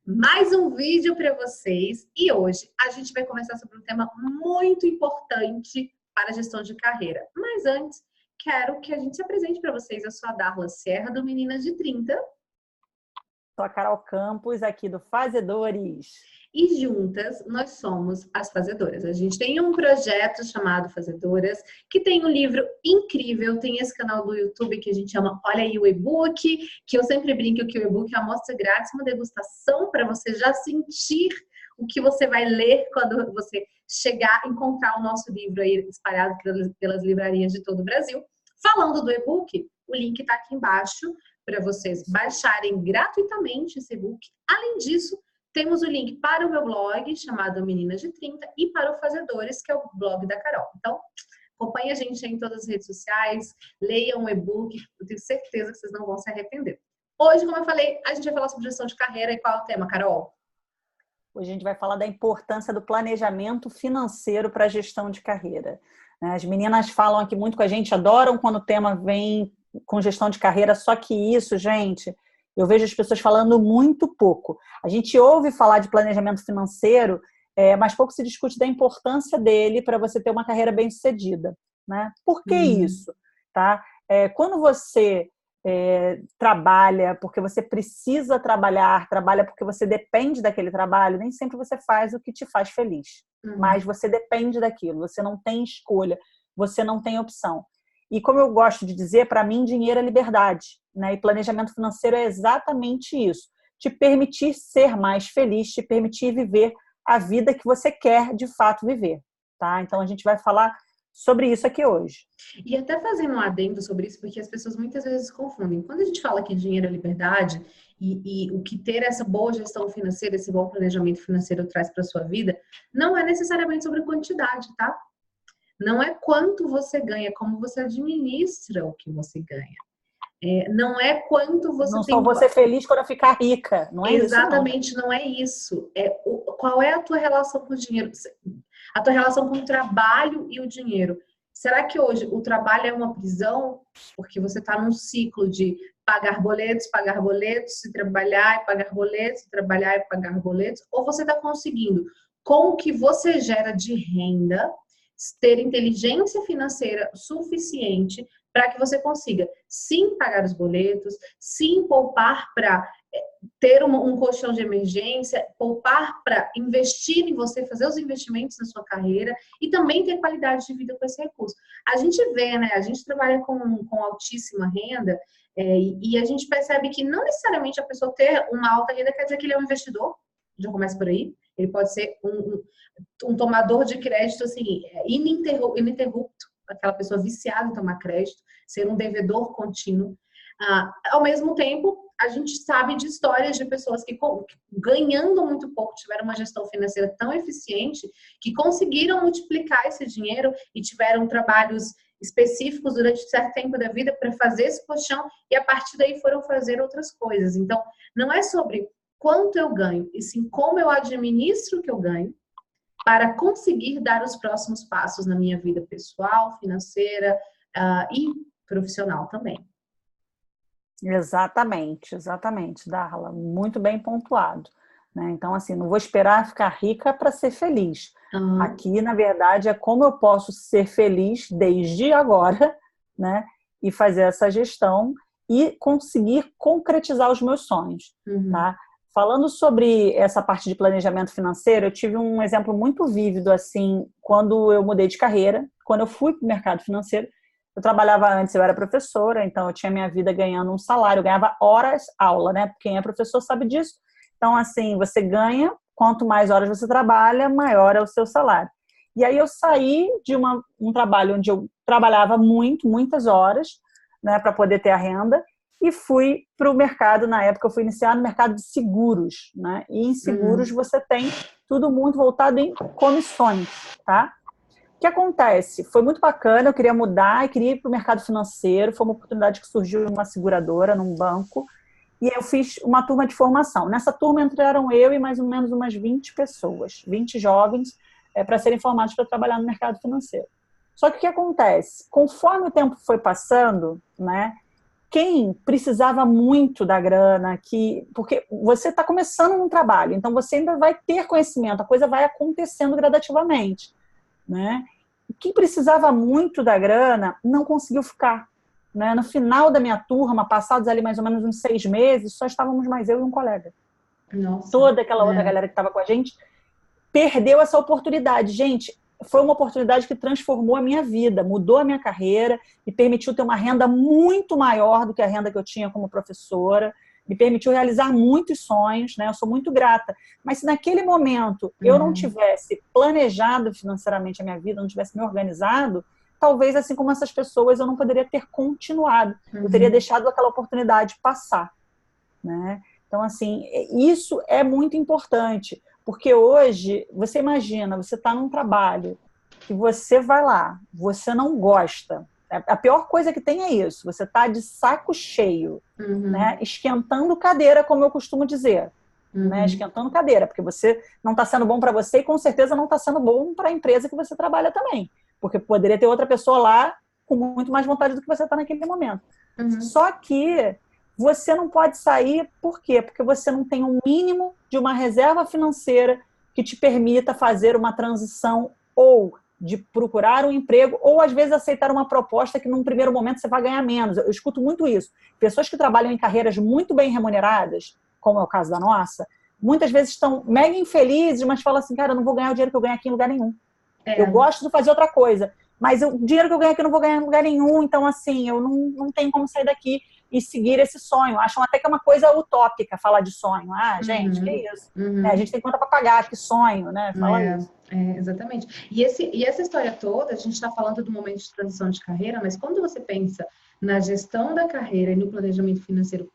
Mais um vídeo para vocês e hoje a gente vai conversar sobre um tema muito importante para a gestão de carreira. Mas antes, quero que a gente se apresente para vocês. Eu sou a Darla Serra, do Meninas de 30. Sou a Carol Campos, aqui do Fazedores. E juntas nós somos as Fazedoras. A gente tem um projeto chamado Fazedoras, que tem um livro incrível, tem esse canal do YouTube que a gente chama Olha aí o e-book, que eu sempre brinco que o e-book é uma amostra grátis, uma degustação para você já sentir o que você vai ler quando você chegar, encontrar o nosso livro aí espalhado pelas livrarias de todo o Brasil. Falando do e-book, o link está aqui embaixo para vocês baixarem gratuitamente esse e-book. Além disso, temos o link para o meu blog, chamado Meninas de 30, e para o Fazedores, que é o blog da Carol. Então, acompanhe a gente aí em todas as redes sociais, leiam o e-book, eu tenho certeza que vocês não vão se arrepender. Hoje, como eu falei, a gente vai falar sobre gestão de carreira. E qual é o tema, Carol? Hoje a gente vai falar da importância do planejamento financeiro para a gestão de carreira. As meninas falam aqui muito com a gente, adoram quando o tema vem com gestão de carreira, só que isso, gente, eu vejo as pessoas falando muito pouco. A gente ouve falar de planejamento financeiro, mas pouco se discute da importância dele para você ter uma carreira bem-sucedida, né? Por que isso? Tá? Quando você trabalha porque você precisa trabalhar, trabalha porque você depende daquele trabalho, nem sempre você faz o que te faz feliz. Mas você depende daquilo, você não tem escolha, você não tem opção. E como eu gosto de dizer, para mim, dinheiro é liberdade, né? E planejamento financeiro é exatamente isso. Te permitir ser mais feliz, te permitir viver a vida que você quer, de fato, viver. Tá? Então, a gente vai falar sobre isso aqui hoje. E até fazendo um adendo sobre isso, porque as pessoas muitas vezes confundem. Quando a gente fala que dinheiro é liberdade e o que ter essa boa gestão financeira, esse bom planejamento financeiro traz para a sua vida, não é necessariamente sobre quantidade, tá? Não é quanto você ganha, como você administra o que você ganha. Não é quanto você não tem... Não só você feliz quando eu ficar rica, não é Exatamente, isso, não. Não é isso. Qual é a tua relação com o dinheiro? A tua relação com o trabalho e o dinheiro. Será que hoje o trabalho é uma prisão? Porque você está num ciclo de pagar boletos, se trabalhar e pagar boletos, se trabalhar e pagar boletos? Ou você está conseguindo, com o que você gera de renda, ter inteligência financeira suficiente para que você consiga, sim, pagar os boletos, sim, poupar para ter um colchão de emergência, poupar para investir em você, fazer os investimentos na sua carreira e também ter qualidade de vida com esse recurso. A gente vê, né? A gente trabalha com altíssima renda e a gente percebe que não necessariamente a pessoa ter uma alta renda quer dizer que ele é um investidor, já começa por aí. Ele pode ser um tomador de crédito assim, ininterrupto, aquela pessoa viciada em tomar crédito, ser um devedor contínuo. Ao mesmo tempo, a gente sabe de histórias de pessoas que, ganhando muito pouco, tiveram uma gestão financeira tão eficiente que conseguiram multiplicar esse dinheiro e tiveram trabalhos específicos durante certo tempo da vida para fazer esse colchão e a partir daí foram fazer outras coisas. Então, não é sobre quanto eu ganho, e sim como eu administro o que eu ganho para conseguir dar os próximos passos na minha vida pessoal, financeira e profissional também. Exatamente, Darla, muito bem pontuado, né? Então, assim, não vou esperar ficar rica para ser feliz. Aqui, na verdade, é como eu posso ser feliz desde agora, né? E fazer essa gestão e conseguir concretizar os meus sonhos, tá? Falando sobre essa parte de planejamento financeiro, eu tive um exemplo muito vívido, assim, quando eu mudei de carreira, quando eu fui para o mercado financeiro. Eu trabalhava antes, eu era professora, então eu tinha minha vida ganhando um salário, eu ganhava horas aula, né? Quem é professor sabe disso. Então, assim, você ganha, quanto mais horas você trabalha, maior é o seu salário. E aí eu saí de um trabalho onde eu trabalhava muitas horas, né, para poder ter a renda, e fui para o mercado, na época eu fui iniciar no mercado de seguros, né? E em seguros você tem tudo muito voltado em comissões, tá? O que acontece? Foi muito bacana, eu queria mudar e queria ir para o mercado financeiro, foi uma oportunidade que surgiu numa seguradora, num banco, e eu fiz uma turma de formação. Nessa turma entraram eu e mais ou menos umas 20 pessoas, 20 jovens, para serem formados para trabalhar no mercado financeiro. Só que o que acontece? Conforme o tempo foi passando, né, quem precisava muito da grana, porque você está começando um trabalho, então você ainda vai ter conhecimento, a coisa vai acontecendo gradativamente, né? Quem precisava muito da grana não conseguiu ficar, né? No final da minha turma, passados ali mais ou menos uns 6 meses, só estávamos mais eu e um colega. Nossa. Toda aquela outra galera que estava com a gente perdeu essa oportunidade. Gente, foi uma oportunidade que transformou a minha vida, mudou a minha carreira, me permitiu ter uma renda muito maior do que a renda que eu tinha como professora, me permitiu realizar muitos sonhos, né? Eu sou muito grata. Mas se naquele momento eu não tivesse planejado financeiramente a minha vida, não tivesse me organizado, talvez, assim como essas pessoas, eu não poderia ter continuado. Eu teria deixado aquela oportunidade passar, né? Então, assim, isso é muito importante, porque hoje, você imagina, você está num trabalho que você vai lá, você não gosta. A pior coisa que tem é isso, você está de saco cheio, né? Esquentando cadeira, como eu costumo dizer. Né? Esquentando cadeira, porque você não está sendo bom para você e com certeza não está sendo bom para a empresa que você trabalha também. Porque poderia ter outra pessoa lá com muito mais vontade do que você está naquele momento. Só que você não pode sair, por quê? Porque você não tem um mínimo de uma reserva financeira que te permita fazer uma transição ou de procurar um emprego ou, às vezes, aceitar uma proposta que, num primeiro momento, você vai ganhar menos. Eu escuto muito isso. Pessoas que trabalham em carreiras muito bem remuneradas, como é o caso da nossa, muitas vezes estão mega infelizes, mas falam assim, cara, eu não vou ganhar o dinheiro que eu ganho aqui em lugar nenhum. Eu gosto de fazer outra coisa, mas o dinheiro que eu ganho aqui eu não vou ganhar em lugar nenhum, então, assim, eu não tenho como sair daqui e seguir esse sonho. Acham até que é uma coisa utópica falar de sonho. Ah, gente, que isso? A gente tem conta para pagar, que sonho, né? Fala isso. Exatamente. E essa história toda, a gente está falando do momento de transição de carreira, mas quando você pensa na gestão da carreira e no planejamento financeiro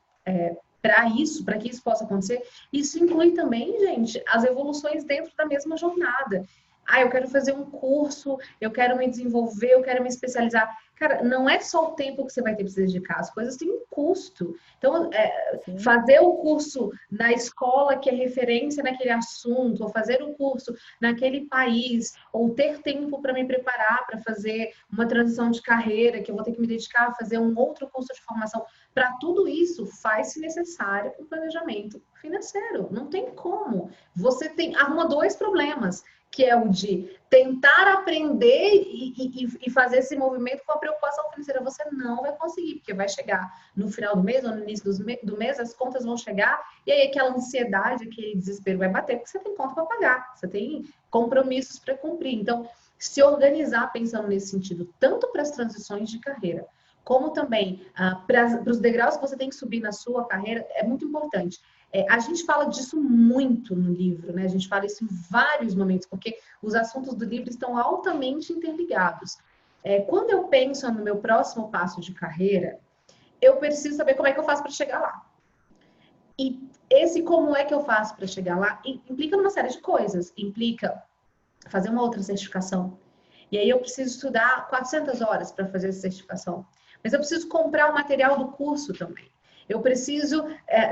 para que isso possa acontecer, isso inclui também, gente, as evoluções dentro da mesma jornada. Ah, eu quero fazer um curso, eu quero me desenvolver, eu quero me especializar. Cara, não é só o tempo que você vai ter para se dedicar, as coisas têm um custo. Então, fazer o curso na escola que é referência naquele assunto, ou fazer o curso naquele país, ou ter tempo para me preparar para fazer uma transição de carreira, que eu vou ter que me dedicar a fazer um outro curso de formação. Para tudo isso, faz-se necessário um planejamento financeiro. Não tem como. Você arruma 2 problemas, que é o de tentar aprender e fazer esse movimento com a preocupação financeira. Você não vai conseguir, porque vai chegar no final do mês ou no início do mês, as contas vão chegar, e aí aquela ansiedade, aquele desespero vai bater, porque você tem conta para pagar, você tem compromissos para cumprir. Então, se organizar pensando nesse sentido, tanto para as transições de carreira, como também para os degraus que você tem que subir na sua carreira, é muito importante. A gente fala disso muito no livro, né? A gente fala isso em vários momentos, porque os assuntos do livro estão altamente interligados. Quando eu penso no meu próximo passo de carreira, eu preciso saber como é que eu faço para chegar lá. E esse como é que eu faço para chegar lá implica numa série de coisas. Implica fazer uma outra certificação. E aí eu preciso estudar 400 horas para fazer essa certificação. Mas eu preciso comprar o material do curso também. Eu preciso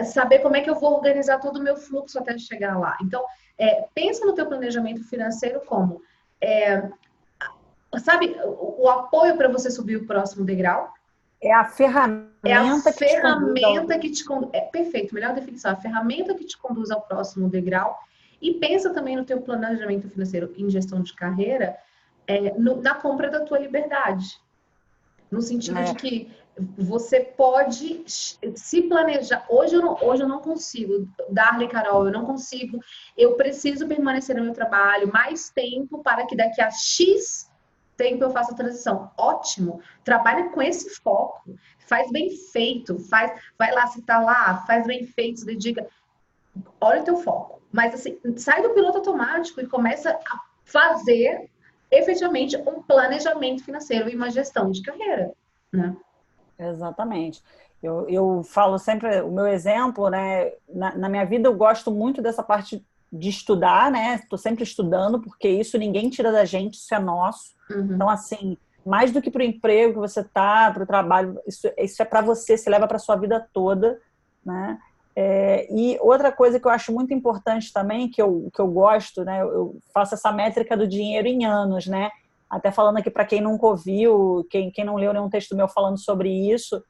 saber como é que eu vou organizar todo o meu fluxo até chegar lá. Então, pensa no teu planejamento financeiro como, sabe, o apoio para você subir o próximo degrau. É a ferramenta que te conduz. Perfeito, melhor definição. A ferramenta que te conduz ao próximo degrau. E pensa também no teu planejamento financeiro em gestão de carreira, na compra da tua liberdade. No sentido de que você pode se planejar. Hoje eu não consigo, Darla e Carol, eu não consigo. Eu preciso permanecer no meu trabalho mais tempo para que daqui a X tempo eu faça a transição. Ótimo. Trabalha com esse foco. Faz bem feito. Vai lá, se tá lá, faz bem feito, se dedica. Olha o teu foco. Mas assim, sai do piloto automático e começa a fazer efetivamente um planejamento financeiro e uma gestão de carreira, né? Exatamente. Eu falo sempre, o meu exemplo, né? Na minha vida eu gosto muito dessa parte de estudar, né? Estou sempre estudando, porque isso ninguém tira da gente, isso é nosso. Então, assim, mais do que para o emprego que você está, para o trabalho, isso é para você, se leva para a sua vida toda, né? E outra coisa que eu acho muito importante também, que eu gosto, né? Eu faço essa métrica do dinheiro em anos, né? Até falando aqui para quem nunca ouviu, quem não leu nenhum texto meu falando sobre isso,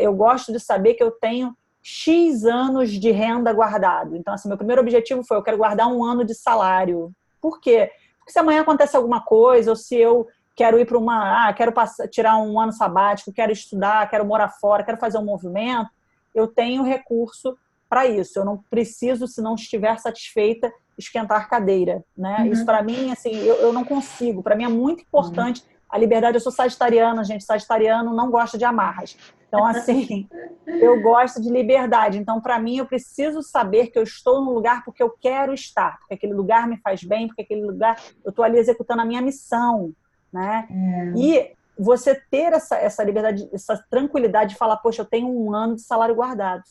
eu gosto de saber que eu tenho X anos de renda guardado. Então, assim, meu primeiro objetivo foi, eu quero guardar 1 ano de salário. Por quê? Porque se amanhã acontece alguma coisa, ou se eu quero ir para quero tirar 1 ano sabático, quero estudar, quero morar fora, quero fazer um movimento, eu tenho recurso para isso. Eu não preciso, se não estiver satisfeita, esquentar cadeira, né? Isso para mim, assim, eu não consigo. Para mim é muito importante a liberdade. Eu sou sagitariana, gente. Sagitariano não gosta de amarras. Então, assim, eu gosto de liberdade. Então, para mim, eu preciso saber que eu estou no lugar porque eu quero estar, porque aquele lugar me faz bem, porque aquele lugar eu estou ali executando a minha missão, né? E você ter essa liberdade, essa tranquilidade de falar, poxa, eu tenho 1 ano de salário guardado.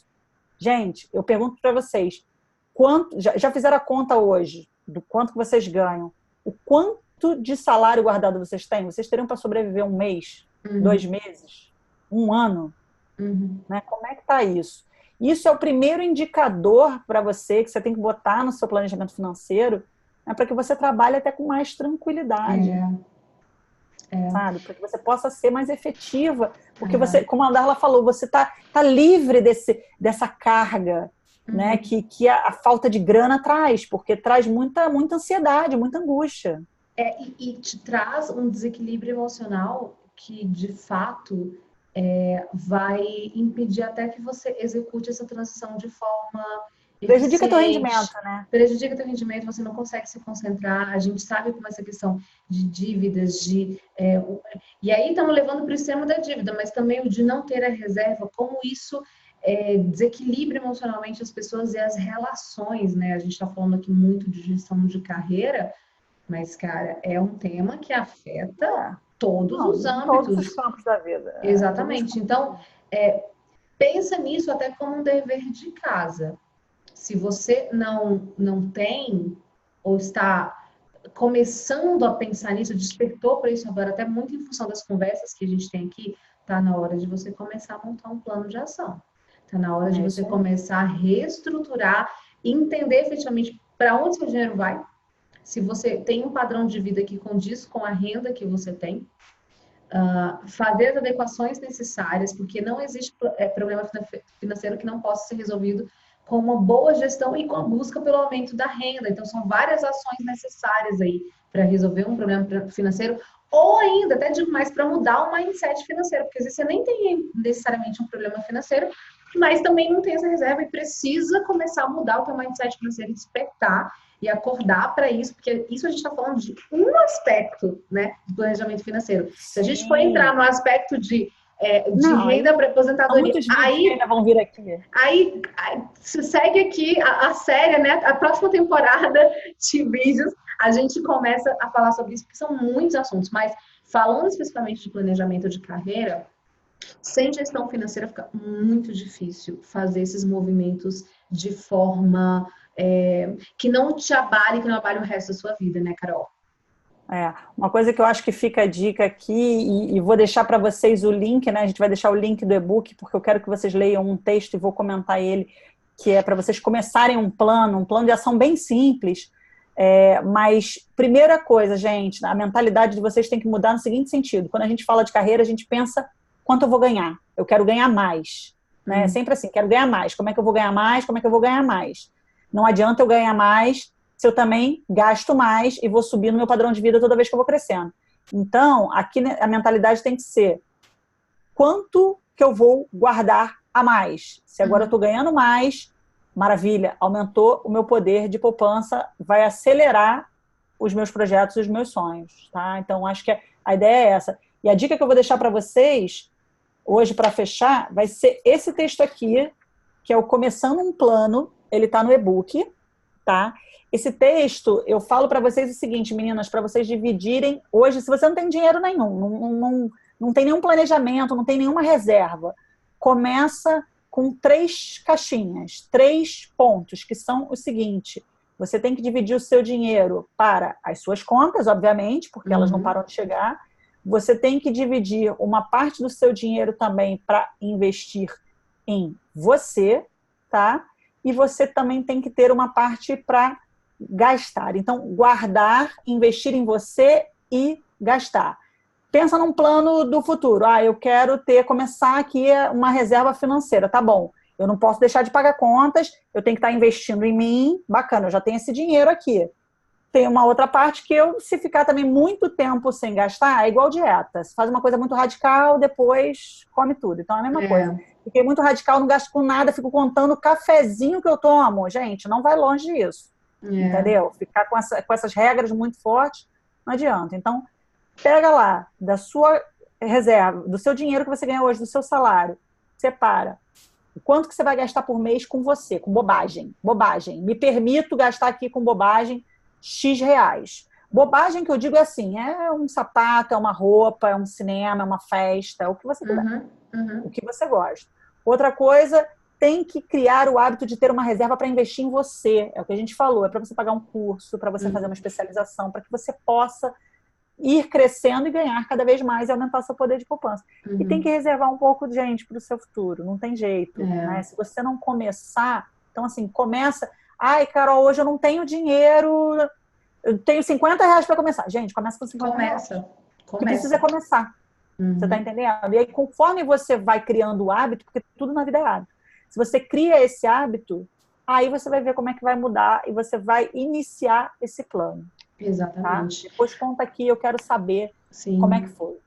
Gente, eu pergunto para vocês, já fizeram a conta hoje do quanto que vocês ganham? O quanto de salário guardado vocês têm? Vocês teriam para sobreviver 1 mês, 2 meses, 1 ano? Né? Como é que está isso? Isso é o primeiro indicador para você, que você tem que botar no seu planejamento financeiro, né, para que você trabalhe até com mais tranquilidade. Sabe? Para que você possa ser mais efetiva. Porque você, como a Darla falou, você tá livre dessa carga, né, que a falta de grana traz, porque traz muita ansiedade, muita angústia. E te traz um desequilíbrio emocional que, de fato, vai impedir até que você execute essa transição de forma Prejudica teu eficiente. rendimento, né? Prejudica teu rendimento, você não consegue se concentrar. A gente sabe como essa questão de dívidas, e aí estamos levando para o extremo da dívida, mas também o de não ter a reserva, como isso desequilibra emocionalmente as pessoas e as relações, né? A gente está falando aqui muito de gestão de carreira, mas, cara, é um tema que afeta todos os âmbitos. Todos os campos da vida. Exatamente. Então, pensa nisso até como um dever de casa. Se você não tem, ou está começando a pensar nisso, despertou para isso agora, até muito em função das conversas que a gente tem aqui, tá na hora de você começar a montar um plano de ação. Tá na hora de você começar a reestruturar, entender efetivamente para onde seu dinheiro vai, se você tem um padrão de vida que condiz com a renda que você tem, fazer as adequações necessárias, porque não existe problema financeiro que não possa ser resolvido com uma boa gestão e com a busca pelo aumento da renda. Então, são várias ações necessárias aí para resolver um problema financeiro, ou ainda, até digo mais, para mudar o mindset financeiro, porque às vezes você nem tem necessariamente um problema financeiro, mas também não tem essa reserva e precisa começar a mudar o teu mindset financeiro, despertar e acordar para isso, porque isso a gente está falando de um aspecto, né, do planejamento financeiro. Se a gente for entrar no aspecto de renda para aposentadoria, muitos aí ainda vão vir aqui. Aí se segue aqui a série, né? A próxima temporada de vídeos a gente começa a falar sobre isso, porque são muitos assuntos, mas falando especificamente de planejamento de carreira, sem gestão financeira fica muito difícil fazer esses movimentos de forma que não te abale, que não abale o resto da sua vida, né, Carol? Uma coisa que eu acho que fica a dica aqui, e vou deixar para vocês o link, né? A gente vai deixar o link do e-book, porque eu quero que vocês leiam um texto e vou comentar ele, que é para vocês começarem um plano de ação bem simples. Mas, primeira coisa, gente, a mentalidade de vocês tem que mudar no seguinte sentido. Quando a gente fala de carreira, a gente pensa quanto eu vou ganhar. Eu quero ganhar mais. Né? É sempre assim, quero ganhar mais. Como é que eu vou ganhar mais? Como é que eu vou ganhar mais? Não adianta eu ganhar mais se eu também gasto mais e vou subir no meu padrão de vida toda vez que eu vou crescendo. Então, aqui a mentalidade tem que ser quanto que eu vou guardar a mais. Se agora eu estou ganhando mais, maravilha, aumentou o meu poder de poupança, vai acelerar os meus projetos e os meus sonhos. Tá? Então, acho que a ideia é essa. E a dica que eu vou deixar para vocês, hoje para fechar, vai ser esse texto aqui, que é o Começando um Plano, ele está no e-book, tá? Esse texto, eu falo para vocês o seguinte, meninas, para vocês dividirem hoje, se você não tem dinheiro nenhum, não tem nenhum planejamento, não tem nenhuma reserva, começa com 3 caixinhas, 3 pontos, que são o seguinte: você tem que dividir o seu dinheiro para as suas contas, obviamente, porque elas não param de chegar. Você tem que dividir uma parte do seu dinheiro também para investir em você, tá? E você também tem que ter uma parte para gastar. Então, guardar, investir em você e gastar. pensa num plano do futuro. Eu quero começar aqui uma reserva financeira. Tá bom. Eu não posso deixar de pagar contas, eu tenho que estar investindo em mim. Bacana, eu já tenho esse dinheiro aqui. Tem uma outra parte que se ficar também muito tempo sem gastar, é igual dieta. Você faz uma coisa muito radical, depois come tudo. Então é a mesma coisa. Fiquei muito radical, não gasto com nada, fico contando o cafezinho que eu tomo. Gente, não vai longe disso. Entendeu? Ficar com essas regras muito fortes, não adianta. Então, pega lá, da sua reserva, do seu dinheiro que você ganha hoje, do seu salário, separa. O quanto que você vai gastar por mês com você, com bobagem. Bobagem. Me permito gastar aqui com bobagem X reais. Bobagem que eu digo é assim, é um sapato, é uma roupa, é um cinema, é uma festa, é o que você quiser. O que você gosta. Outra coisa, tem que criar o hábito de ter uma reserva para investir em você. É o que a gente falou, é para você pagar um curso, para você fazer uma especialização, para que você possa ir crescendo e ganhar cada vez mais e aumentar o seu poder de poupança. E tem que reservar um pouco, gente, para o seu futuro. Não tem jeito. Né? Se você não começar... Então, assim, começa... Ai, Carol, hoje eu não tenho dinheiro... Eu tenho 50 reais para começar. Gente, começa com 50 reais. O que precisa começar. Você está entendendo? E aí, conforme você vai criando o hábito, porque tudo na vida é hábito. Se você cria esse hábito, aí você vai ver como é que vai mudar e você vai iniciar esse plano. Exatamente. Tá? Depois conta aqui, eu quero saber como é que foi.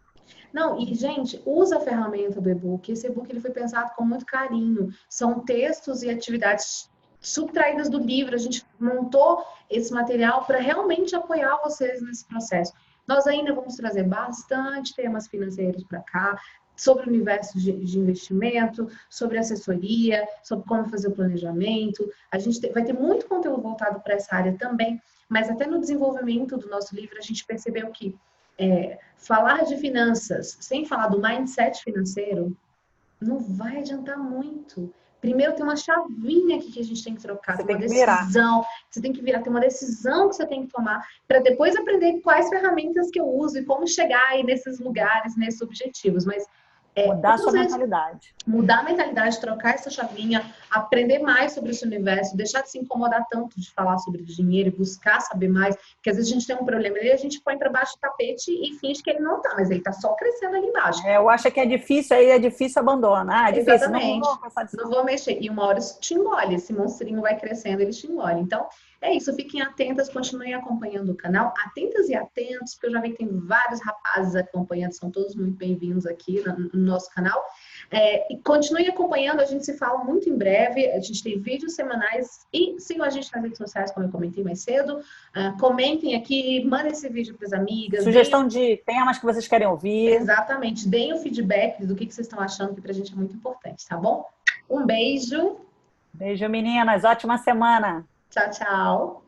Não, e gente, usa a ferramenta do e-book. Esse e-book ele foi pensado com muito carinho. São textos e atividades subtraídas do livro. A gente montou esse material para realmente apoiar vocês nesse processo. Nós ainda vamos trazer bastante temas financeiros para cá, sobre o universo de investimento, sobre assessoria, sobre como fazer o planejamento. A gente vai ter muito conteúdo voltado para essa área também. Mas até no desenvolvimento do nosso livro, a gente percebeu que falar de finanças sem falar do mindset financeiro não vai adiantar muito. Primeiro tem uma chavinha aqui que a gente tem que trocar, tem uma decisão. Você tem que virar, tem uma decisão que você tem que tomar para depois aprender quais ferramentas que eu uso e como chegar aí nesses lugares, nesses objetivos. Mas mudar a sua mentalidade. Mudar a mentalidade, trocar essa chavinha, aprender mais sobre esse universo, deixar de se incomodar tanto de falar sobre dinheiro e buscar saber mais, porque às vezes a gente tem um problema ali, a gente põe para baixo do tapete e finge que ele não tá, mas ele tá só crescendo ali embaixo. Eu acho que é difícil, aí é difícil, abandona. É difícil, exatamente. Não vou mexer. E uma hora isso te engole, esse monstrinho vai crescendo, ele te engole. Então, é isso, fiquem atentas, continuem acompanhando o canal, atentas e atentos, porque eu já vi que tem vários rapazes acompanhando, são todos muito bem-vindos aqui no nosso canal. E continuem acompanhando, a gente se fala muito em breve, a gente tem vídeos semanais e sigam a gente nas redes sociais, como eu comentei mais cedo. Comentem aqui, mandem esse vídeo para as amigas. Sugestão de temas que vocês querem ouvir. Exatamente, deem o feedback do que vocês estão achando, que para a gente é muito importante, tá bom? Um beijo. Beijo, meninas. Ótima semana. Tchau, tchau.